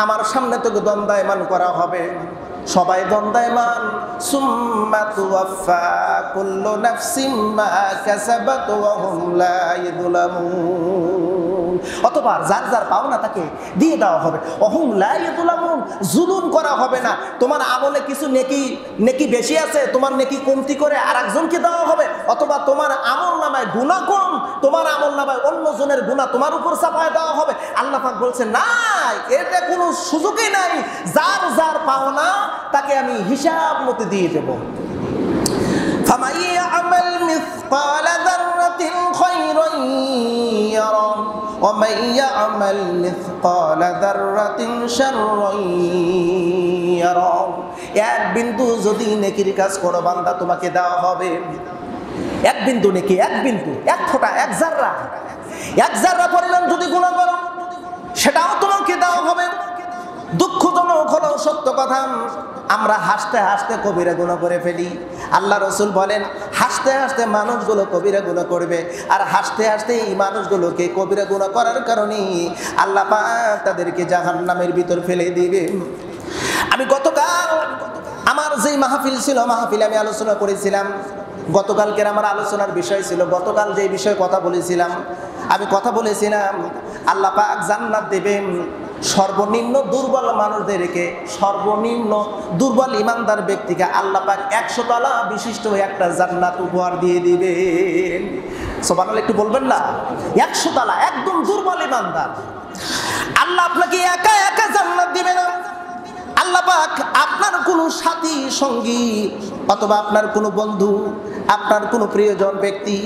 আমার সামনে তোকে দণ্ডায়মান করা হবে, সবাই দণ্ডায়মান। সুম্মা তুওয়াফা কুল্লু নাফসিম মা কাসাবাত ওয়া হুম লা ইযলামুন। অথবা যার যার পাওনা তাকে দিয়ে দেওয়া হবে। ওহুম লা ইযলামুন, জুলুম করা হবে না। তোমার আমলে কিছু নেকি বেশি আছে, তোমার নেকি কমতি করে আরেকজনকে দেওয়া হবে। অথবা তোমার আমল নামায় গুনাহ কম, তোমার আমল নামায় অন্যজনের গুনাহ তোমার উপর চাপায় দেওয়া হবে। আল্লাহ পাক বলছেন না, এটা কোনো সুযোগই নাই। যার যার পাওনা তাকে আমি হিসাব মতো দিয়ে দেব। ফামান ইয়া'মাল মিসকালা যাররাতিন খায়রান ইয়ারা ওয়া মান ইয়া'মাল মিসকালা যাররাতিন শাররান ইয়ারা। এক বিন্দু যদি নেকির কাজ করো বান্দা, তোমাকে দেওয়া হবে এক বিন্দু নেকি, এক বিন্দু, এক ফোঁটা, এক জাররা পরিমাণ যদি গুনাহ করো সেটাও তোমাকে দেওয়া হবে। দুঃখজনক হলো সত্য কথা, আমরা হাসতে হাসতে কবিরা গুনাহ করে ফেলি। আল্লাহ রসুল বলেন, হাসতে হাসতে মানুষগুলো কবিরা গুনাহ করবে, আর হাসতে হাসতে এই মানুষগুলোকে কবিরা গুনাহ করার কারণে আল্লাহ পাক তাদেরকে জাহান্নামের ভিতর ফেলে দিবে। আমি গতকাল আমার যেই মাহফিল ছিল, মাহফিলে আমি আলোচনা করেছিলাম। গতকালকের আমার আলোচনার বিষয় ছিল, গতকাল যে বিষয়ে কথা বলেছিলাম, আমি কথা বলেছিলাম আল্লাহ পাক জান্নাত দেবেন সর্বনিম্ন দুর্বল মানুষদেরকে, সর্বনিম্ন দুর্বল ইমানদার ব্যক্তিকে আল্লাহ পাক 100 তলা বিশিষ্ট একটা জান্নাত উপহার দিয়ে দিবেন। সুবহানাল্লাহ, একটু বলবেন না? 100 তলা, একদম দুর্বল ইমানদার। আল্লাহ আপনাকে একা একা জান্নাত দিবে না। আল্লাহ পাক আপনার কোনো সাথী সঙ্গী অথবা আপনার কোনো বন্ধু, আপনার কোনো প্রিয়জন ব্যক্তি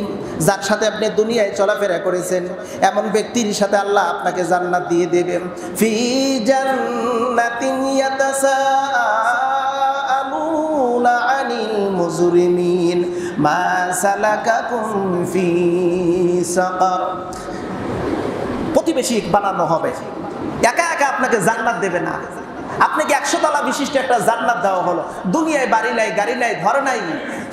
যার সাথে আপনি দুনিয়ায় চলাফেরা করেছেন, এমন ব্যক্তির সাথে আল্লাহ আপনাকে জান্নাত দিয়ে দেবেন। ফি জান্নাতিন ইয়াতাসাআলুনা আনিল মুজরিমিন মা সালাকাকুম ফি সাকার। প্রতিবেশী বানানো হবে, একা একা আপনাকে জান্নাত দেবে না। আপনাকে 100 তলা বিশিষ্ট একটা জান্নাত দেওয়া হলো। দুনিয়ায় বাড়ি নাই, গাড়ি নাই, ঘর নাই,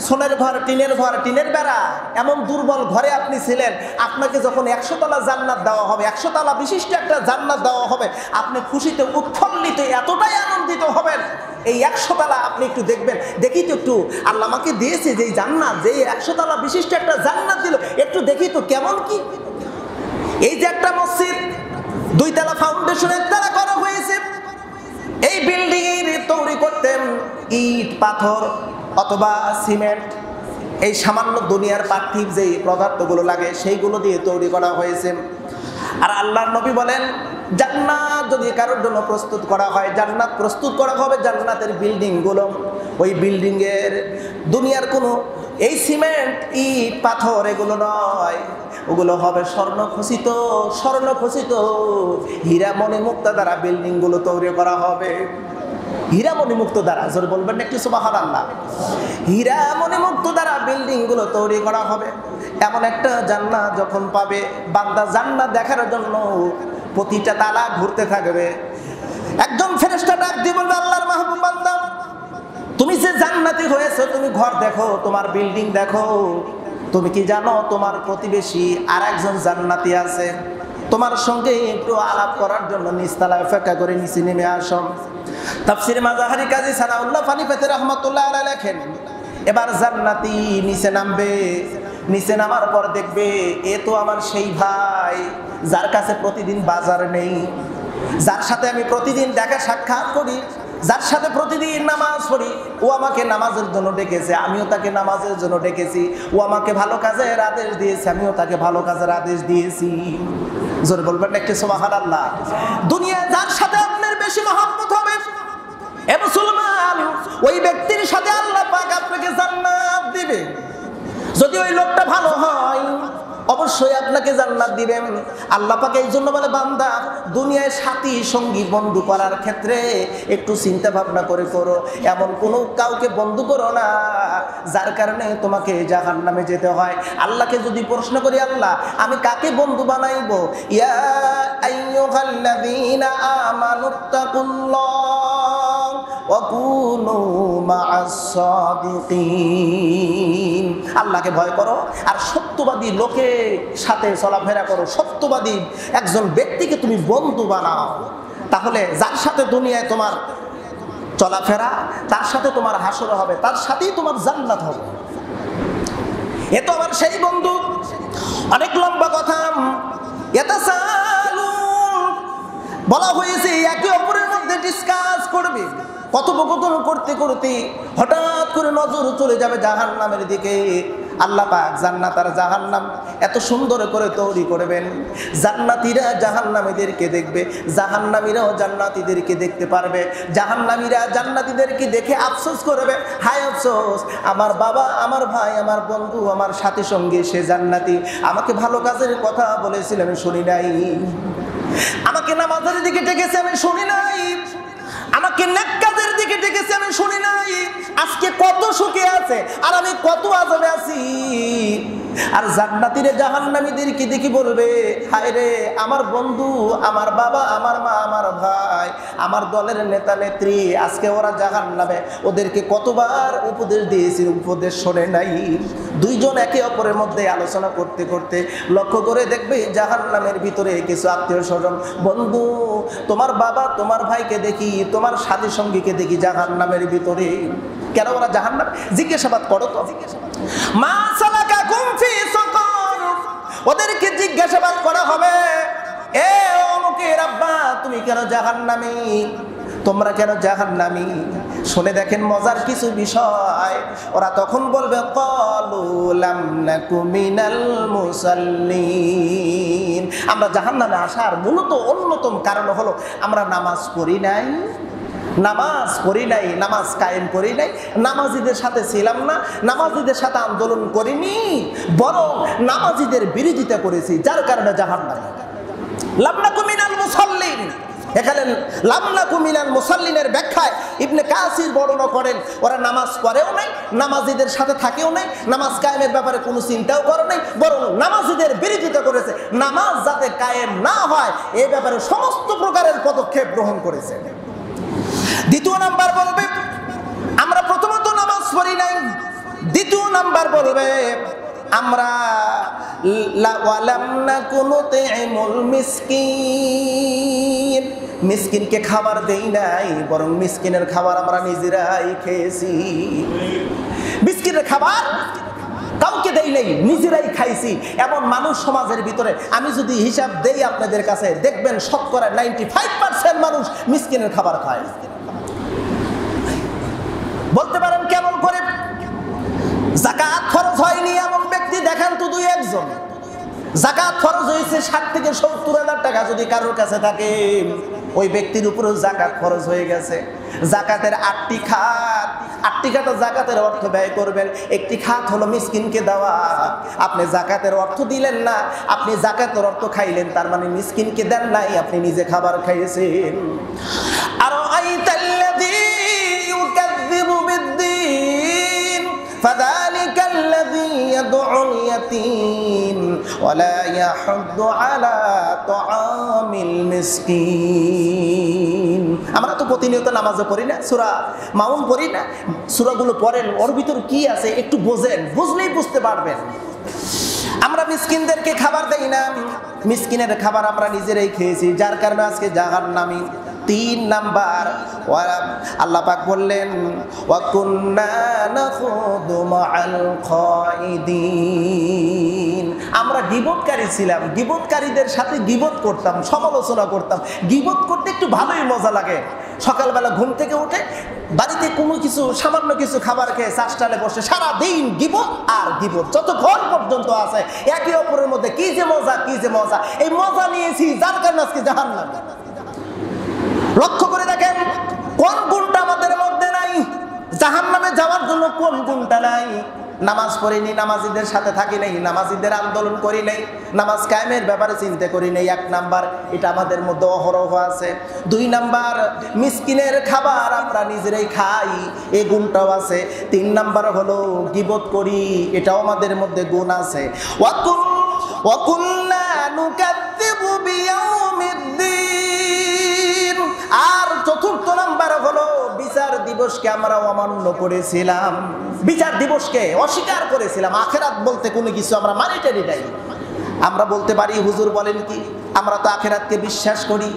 সোনার ঘর, টিনের বেড়া, এমন দুর্বল ঘরে আপনি ছিলেন। আপনাকে যখন 100 তলা জান্নাত দেওয়া হবে, 100 তলা বিশিষ্ট একটা জান্নাত দেওয়া হবে, আপনি খুশিতে উৎফুল্লিত, এতটাই আনন্দিত হবেন। এই 100 তলা আপনি একটু দেখবেন, দেখি তো একটু আল্লাহ আমাকে দিয়েছে যে জান্নাত, যে 100 তলা বিশিষ্ট একটা জান্নাত দিল, একটু দেখি তো কেমন কি। এই যে একটা মসজিদ 2 তলা ফাউন্ডেশন, 1 তলা করা হয়েছে। এই বিল্ডিং এর তৈরি করতে ইট, পাথর অথবা সিমেন্ট, এই সামান্য দুনিয়ার পার্থিব যে পদার্থগুলো লাগে সেইগুলো দিয়ে তৈরি করা হয়েছে। আর আল্লাহর নবী বলেন, জান্নাত যদি কারোর জন্য প্রস্তুত করা হয়, জান্নাত প্রস্তুত করা হবে জান্নাতের বিল্ডিংগুলো। ওই বিল্ডিং এর দুনিয়ার কোনো এই সিমেন্ট, ইট, পাথর এগুলো নয়, ওগুলো হবে স্বর্ণ খচিত হীরা মণি মুক্তা দ্বারা বিল্ডিংগুলো তৈরি করা হবে। হীরা মণি মুক্ত দ্বারা, জোরে বলবেন না একটু সুবহানাল্লাহ। হীরা মণি মুক্ত দ্বারা বিল্ডিংগুলো তৈরি করা হবে। এমন একটা জান্নাত যখন পাবে বান্দা, জান্নাত দেখার জন্য প্রতিটা তালা ঘুরতে থাকবে। একজন ফেরেশতা ডাক দিয়ে বলবে, আল্লাহর মাহবুব বান্দা, তুমি যে জান্নাতি হয়েছো, তুমি ঘর দেখো, তোমার বিল্ডিং দেখো, তুমি কি জানো তোমার প্রতিবেশী আর একজন জান্নাতি আছে? তোমার সঙ্গে একটু আলাপ করার জন্য নিচতলায় অপেক্ষা করে নিচে নেমে আসো। তাফসীরে মাজাহারি কাজী সানাউল্লাহ ফানিফাতে রাহমাতুল্লাহ আলাইহি লেখেন, এবার জান্নাতি নিচে নামবে। নিচে নামার পর দেখবে, এ তো আমার সেই ভাই যার কাছে প্রতিদিন বাজার নেই, যার সাথে আমি প্রতিদিন দেখা সাক্ষাৎ করি, যার সাথে প্রতিদিন নামাজ পড়ি। ও আমাকে নামাজের জন্য ডেকেছে, আমিও তাকে নামাজের জন্য ডেকেছি। ও আমাকে ভালো কাজের আদেশ দিয়েছে, আমিও তাকে ভালো কাজের আদেশ দিয়েছি। জোরে বলবেন একটু সুবহানাল্লাহ। দুনিয়ায় যার সাথে আপনার বেশি মহব্বত হবে, এ মুসলমান, ওই ব্যক্তির সাথে আল্লাহ পাক আপনাকে জান্নাত দিবে। যদি ওই লোকটা ভালো হয়, অবশ্যই আপনাকে জান্নাত দিবেন। আল্লাহ পাক এই জন্য বলে, বান্দা, দুনিয়ায় সাথী সঙ্গী বন্ধু করার ক্ষেত্রে একটু চিন্তা ভাবনা করে করো। এমন কোনো কাউকে বন্ধু করো না যার কারণে তোমাকে জাহান্নামে যেতে হয়। আল্লাহকে যদি প্রশ্ন করি, আল্লাহ আমি কাকে বন্ধু বানাইবো? ইয়া আইয়ুহাল্লাযীনা আমানুত্তাকুল্লাহ ওয়া কুনু মা'আস সাদিকিন। আল্লাহকে ভয় করো আর সত্যবাদী লোকের সাথে চলাফেরা করো। সত্যবাদী একজন ব্যক্তিকে তুমি বন্ধু বানাও। তাহলে যার সাথে দুনিয়ায় তোমার চলাফেরা, তার সাথে তোমার হাসর হবে, তার সাথেই তোমার জান্নাত হবে। এ তো আমার সেই বন্ধু। অনেক লম্বা কথা। বলা হয়েছে একে অপরের মধ্যে ডিসকাস করবে, কথোপকথন করতে করতে হঠাৎ করে নজর চলে যাবে জাহান্নামের দিকে। আল্লাহ পাক জান্নাত আর জাহান্নাম এত সুন্দর করে তৈরি করবেন, জান্নাতীরা জাহান্নামীদেরকে দেখবে, জাহান্নামীরাও জান্নাতীদেরকে দেখতে পারবে। জাহান্নামীরা জান্নাতীদেরকে দেখে আফসোস করবে, হায় আফসোস, আমার বাবা, আমার ভাই, আমার বন্ধু, আমার সাথী সঙ্গী সে জান্নাতি, আমাকে ভালো কাজের কথা বলেছিল আমি শুনি নাই, আমাকে নামাজের দিকে ডেকেছে আমি শুনি নাই, আমাকে নেক কাজের দিকে ডেকেছে আমি শুনি নাই, আজকে কত সুখে আছে আর আমি কত আযাবে আছি। আর জান্নাতীরা জাহান্নামীদেরকে দেখি বলবে, হায় রে আমার বন্ধু, আমার বাবা, আমার মা, আমার ভাই, আমার দলের নেতা নেত্রী, আজকে ওরা জাহান্নামে, ওদেরকে কতবার উপদেশ দিয়েছি, উপদেশ শোনে নাই। দুইজন একে অপরের মধ্যে আলোচনা করতে করতে লক্ষ্য করে দেখবে জাহান্নামের ভিতরে কিছু আত্মীয় স্বজন, বন্ধু তোমার বাবা, তোমার ভাইকে দেখি, তোমার সাথী সঙ্গীকে দেখি জাহান্নামের ভিতরে। কেন ওরা জাহান্নামে? জিজ্ঞাসাবাদ করো তো, মা সালাকাকুম ফি সাকার, ওদেরকে জিজ্ঞাসাবাদ করা হবে, এ অমুকের আব্বা তুমি কেন জাহান্নামী, তোমরা কেন জাহান্নামী? শুনে দেখেন মজার কিছু বিষয়। ওরা তখন বলবে, ক্বালু লাম নাকু মিনাল মুসাল্লিন, আমরা জাহান্নামে আসার মূলত অন্যতম কারণ হলো আমরা নামাজ পড়ি নাই, নামাজ পড়ি নাই, নামাজ কায়েম করি নাই, নামাজিদের সাথে ছিলাম না, নামাজিদের সাথে আন্দোলন করিনি, বরং নামাজিদের বিরোধিতা করেছি, যার কারণে জাহান্নামে। লাম নাকু মিনাল মুসাল্লিন, এখানে লাম নাকু মিনাল মুসাল্লিনের ব্যাখ্যায় ইবনে কাসির বর্ণনা করেন, ওরা নামাজ পড়েও নাই, নামাজিদের সাথে থাকেও নাই, নামাজ কায়েমের ব্যাপারে কোনো চিন্তাও করে নাই, বরং নামাজিদের বিরোধিতা করেছে, নামাজ যাতে কায়েম না হয় এই ব্যাপারে সমস্ত প্রকারের পদক্ষেপ গ্রহণ করেছে। দ্বিতীয় নাম্বার বলবে, আমরা প্রথমত নামাজ পড়ি নাই। দ্বিতীয় নাম্বার বলবে, আমরা ওয়ালাম নাকু নুতিমুল মিসকিন, মিসকিনকে খাবার দেই নাই, বরং মিসকিনের খাবার আমরা নিজেরাই খেয়েছি। মিসকিনের খাবার কাউকে দেই নাই, নিজেরাই খাইছি। এমন মানুষ সমাজের ভিতরে আমি যদি হিসাব দেই আপনাদের কাছে, দেখবেন শতকরা 95% মানুষ মিসকিনের খাবার খায়। বলতে পারেন কেমন করে? যাকাত ফরজ হয়নি এমন ব্যক্তি দেখান তো দুই একজন। যাকাত ফরজ হয়েছে 60 থেকে 70,000 টাকা যদি কারোর কাছে থাকে, ওই ব্যক্তির উপরেও যাকাত ফরজ হয়ে গেছে। যাকাতের 8টি খাত, 8টি খাতে যাকাতের অর্থ ব্যয় করবেন। একটি খাত হলো মিসকিনকে দেওয়া। আপনি যাকাতের অর্থ দিলেন না, আপনি যাকাতের অর্থ খাইলেন, তার মানে মিসকিনকে দেন নাই, আপনি নিজে খাবার খাইয়েছেন। আর আইতাল্লাযী ইউকাযযিবু বিদ্দীন ফাযালিকাল্লাযী ইয়াদউল ইয়াতীম ওয়া লা ইয়াহুদ্দু আলা তুআমিল মিসকিন। আমরা তো প্রতিনিয়ত নামাজও পড়ি না, সূরা মাউন পড়ি না, সূরাগুলো পড়েন, ওর ভিতর কি আছে একটু বোঝেন, বুঝলেই বুঝতে পারবেন। আমরা মিসকিনদেরকে খাবার দেই না, মিসকিনের খাবার আমরা নিজেরাই খেয়েছি, যার কারণে আজকে জাহান্নামী। 3 নাম্বার, আল্লাহ পাক বললেন, ওয়া কুন্না নাখুদু মাআল খাইদিন, আমরা গীবতকারী ছিলাম, গীবতকারীদের সাথে গীবত করতাম, সমালোচনা করতাম। গীবত করতে একটু ভালোই মজা লাগে। সকালবেলা ঘুম থেকে উঠে বাড়িতে কোনো কিছু সামান্য কিছু খাবার খেয়ে চাষটালে বসে সারাদিন গীবত আর গীবত, যতক্ষণ পর্যন্ত আছে একে অপরের মধ্যে কি যে মজা, কি যে মজা। এই মজা নিয়েছি, যার কারণে আজকে জাহান্নাম। লক্ষ্য করে দেখেন কোন গুণটা আমাদের মধ্যে নাই, জাহান্নামে যাওয়ার জন্য কোন গুণটা নাই। নামাজ পড়িনি, নামাজিদের সাথে থাকি নাই, নামাজিদের আন্দোলন করি নাই, নামাজ কায়েমের ব্যাপারে চিন্তা করি নাই। 1 নাম্বার, এটা আমাদের মধ্যে অহরহ আছে। 2 নাম্বার, মিসকিনের খাবার আমরা নিজেরাই খাই, এই গুণটাও আছে। 3 নাম্বার হলো গীবত করি, এটাও আমাদের মধ্যে গুণ আছে। ওয়া কুল্লা নুকাযযিবু বিয়াউমিদ্দিন। আর 4র্থ নাম্বার হলো বিচার দিবসকে আমরা অমান্য করেছিলাম, বিচার দিবসকে অস্বীকার করেছিলাম। আখিরাত বলতে কোনো কিছু আমরা মানি টানি নাই। আমরা বলতে পারি হুজুর বলেন কি, আমরা তো আখিরাতকে বিশ্বাস করি,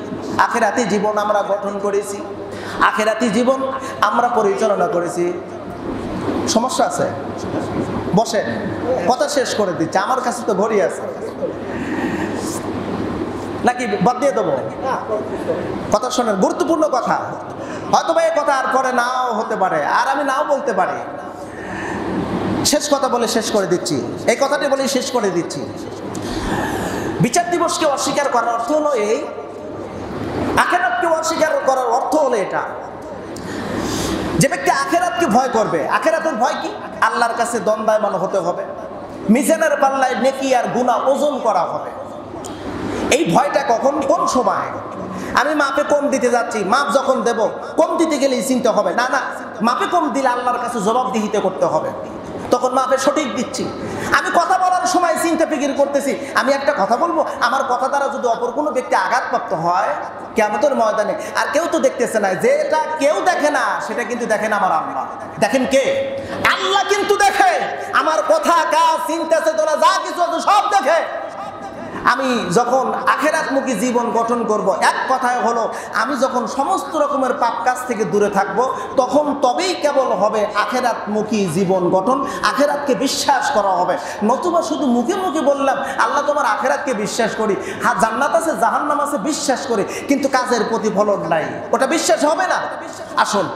আখিরাতি জীবন আমরা গঠন করেছি, আখিরাতি জীবন আমরা পরিচালনা করেছি। সমস্যা আছে? বসেন, কথা শেষ করে দিচ্ছে, আমার কাছে তো ঘড়ি আছে, নাকি বাদ দিয়ে দেবো? কথা শোনেন, গুরুত্বপূর্ণ কথা। হয়তো বা এই কথা আর পরে নাও হতে পারে, আর আমি নাও বলতে পারি। শেষ কথা বলে শেষ করে দিচ্ছি, এই কথাটি বলে শেষ করে দিচ্ছি। বিচার দিবসকে অস্বীকার করার অর্থ হলো এই, আখিরাতকে অস্বীকার করার অর্থ হলো এটা। যে ব্যক্তি আখিরাতকে ভয় করবে, আখিরাতের ভয় কি? আল্লাহর কাছে দ্বন্দ্বায়মান হতে হবে, মিজানের পাল্লায় নেকি আর গুনাহ ওজন করা হবে। এই ভয়টা কখন, কোন সময়? আমি মাপে কম দিতে যাচ্ছি, মাপ যখন দেব, কম দিতে গেলেই চিন্তা হবে না, না মাপে কম দিলে আল্লাহর কাছে জবাবদিহিতে করতে হবে, তখন মাপে সঠিক দিচ্ছি। আমি কথা বলার সময় চিন্তা ফিকির করতেছি, আমি একটা কথা বলবো, আমার কথা দ্বারা যদি অপর কোনো ব্যক্তি আঘাতপ্রাপ্ত হয় কিয়ামতের ময়দানে, আর কেউ তো দেখতেছে না, যেটা কেউ দেখে না সেটা কিন্তু দেখেন আমার আল্লাহ। দেখেন কে? আল্লাহ কিন্তু দেখে আমার কথা, কাজ, চিন্তা চেতনা যা কিছু আছে সব দেখে। আমি যখন আখিরাতমুখী জীবন গঠন করব, এক কথায় হলো আমি যখন সমস্ত রকমের পাপ কাজ থেকে দূরে থাকব, তখন তবেই কেবল হবে আখিরাতমুখী জীবন গঠন, আখিরাতকে বিশ্বাস করা হবে। নতুবা শুধু মুখে মুখে বললাম আল্লাহ তোমার আখিরাতকে বিশ্বাস করি, হ্যাঁ জান্নাত আছে জাহান্নাম আছে বিশ্বাস করি, কিন্তু কাজের প্রতিফলন নাই, ওটা বিশ্বাস হবে না। আসুন